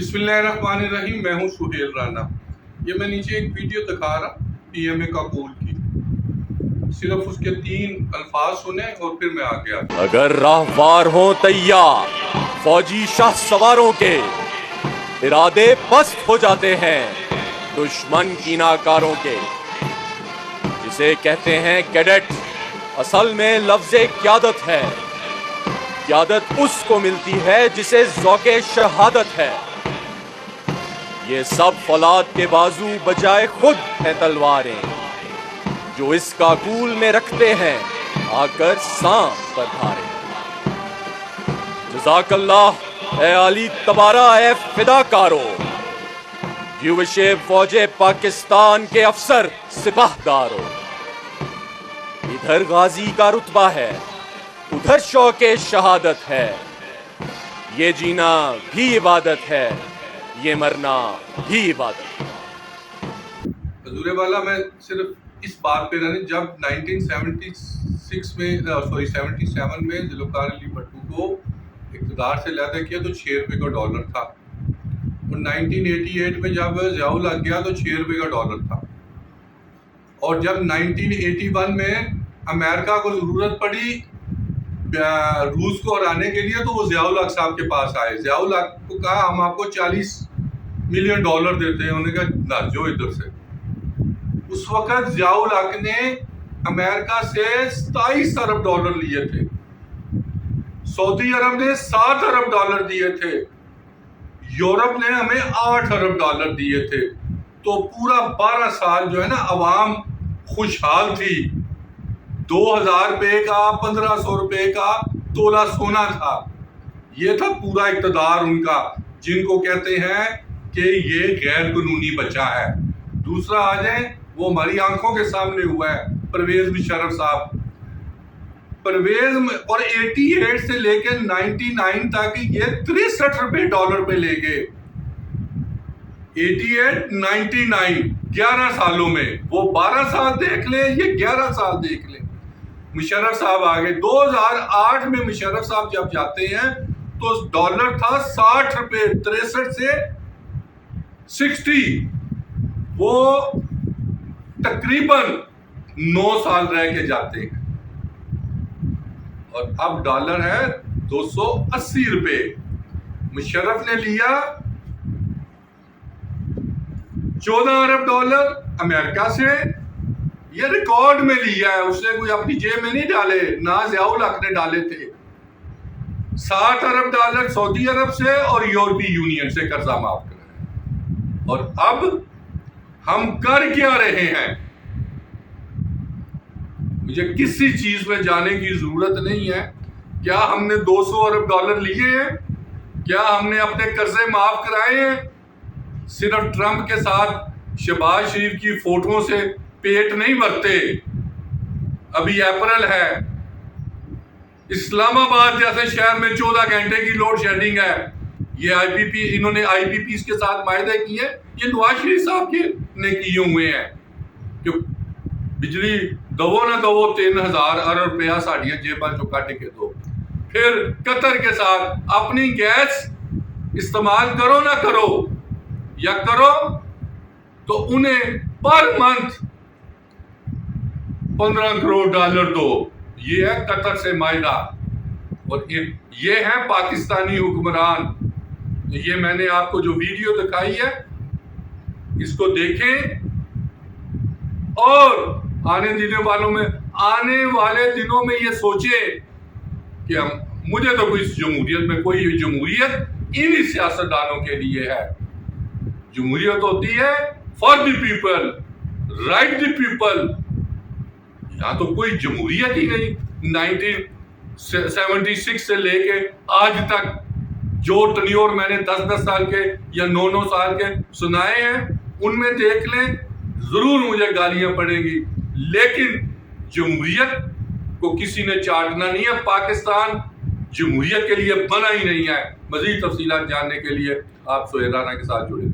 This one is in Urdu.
بسم اللہ الرحمن الرحیم. میں ہوں سہیل رانا. یہ میں نیچے ایک ویڈیو دکھا رہا پی ایم اے کابل کی. صرف اس کے 3 الفاظ سنیں اور پھر میں آگے آتا ہوں. اگر راہوار ہوں تیار فوجی شاہ سواروں کے، ارادے پست ہو جاتے ہیں دشمن کی ناکاروں کے. جسے کہتے ہیں کیڈٹ، اصل میں لفظ قیادت ہے. قیادت اس کو ملتی ہے جسے ذوق شہادت ہے. یہ سب فولاد کے بازو بجائے خود ہیں تلواریں، جو اس کاکول میں رکھتے ہیں آ کر سانپ پر دھاریں. جزاک اللہ اے علی تبارہ اے فداکارو، جوش فوج پاکستان کے افسر سپاہ دارو. ادھر غازی کا رتبہ ہے، ادھر شوق شہادت ہے. یہ جینا بھی عبادت ہے، یہ مرنا بھی عبادت ہے. حضور والا میں صرف اس بات پہ رہنے، جب 1976 میں 77 میں ذوالفقار علی بھٹو کو اقتدار سے علیحدہ کیا تو 6 روپے کا ڈالر تھا، اور 1988 میں جب ضیاء الحق گیا تو 6 روپے کا ڈالر تھا. اور جب 1981 میں امریکہ کو ضرورت پڑی روس کو ہرانے کے لیے تو وہ ضیاء الحق صاحب کے پاس آئے. ضیاء الحق کو کہا ہم آپ کو $40 ملین دیتے ہیں. انہوں نے کہا نہ جو ادھر سے. اس وقت ضیاء الحق نے امریکہ سے $27 ارب لیے تھے، سعودی عرب نے $7 ارب دیے تھے، یورپ نے ہمیں $8 ارب دیے تھے. تو پورا 12 سال جو ہے نا عوام خوشحال تھی. 2000 روپے کا 1500 روپے کا تولہ سونا تھا. یہ تھا پورا اقتدار ان کا، جن کو کہتے ہیں کہ یہ غیر قانونی بچہ ہے. دوسرا آ جائیں، وہ ہماری آنکھوں کے سامنے ہوا ہے، پرویز مشرف صاحب. پرویز اور 88 سے لے کے 99 تک یہ 63 روپے ڈالر پہ لے گئے. 88 99 11 سالوں میں. وہ 12 سال دیکھ لیں، یہ 11 سال دیکھ لیں. مشرف صاحب آگے 2008 میں مشرف صاحب جب جاتے ہیں تو ڈالر تھا 60 روپے، 63 سے 60. وہ تقریباً 9 سال رہ کے جاتے ہیں، اور اب ڈالر ہے 280 روپے. مشرف نے لیا 14 ارب ڈالر امریکہ سے. یہ ریکارڈ میں لیا ہے، اس نے کوئی اپنی جیب میں نہیں ڈالے، نہ ضیاء الحق نے ڈالے تھے. 60 ارب ڈالر سعودی عرب سے اور یورپی یونین سے قرضہ معاف کرا. اور اب ہم کر کیا رہے ہیں؟ مجھے کسی چیز میں جانے کی ضرورت نہیں ہے. کیا ہم نے 200 ارب ڈالر لیے ہیں؟ کیا ہم نے اپنے قرضے معاف کرائے ہیں؟ صرف ٹرمپ کے ساتھ شہباز شریف کی فوٹو سے پیٹ نہیں بھرتے. ابھی اپریل ہے، اسلام آباد جیسے شہر میں 14 گھنٹے کی لوڈ شیڈنگ ہے. یہ انہوں نے آئی پی پیز کے ساتھ معاہدے کیے، یہ نواز شریف صاحب نے کیے ہوئے ہیں کہ بجلی دو نہ دو 3000 ارب روپیہ ساڑیاں جیباں چو کٹ کے دو. پھر قطر کے ساتھ اپنی گیس استعمال کرو نہ کرو، یا کرو تو انہیں پر منتھ 15 کروڑ ڈالر دو. یہ ہے قطر سے معاہدہ. اور یہ ہے پاکستانی حکمران. یہ میں نے آپ کو جو ویڈیو دکھائی ہے اس کو دیکھیں، اور آنے والے دنوں میں یہ سوچیں کہ مجھے تو کوئی جمہوریت میں کوئی جمہوریت انہی سیاستدانوں کے لیے ہے. جمہوریت ہوتی ہے for the people, right the people. یہاں تو کوئی جمہوریت ہی نہیں. 1976 سے لے کے آج تک جو ٹنیور میں نے 10 سال کے یا 9 سال کے سنائے ہیں، ان میں دیکھ لیں. ضرور مجھے گالیاں پڑیں گی، لیکن جمہوریت کو کسی نے چاٹنا نہیں ہے. پاکستان جمہوریت کے لیے بنا ہی نہیں ہے. مزید تفصیلات جاننے کے لیے آپ سہیل رانا کے ساتھ جڑیں.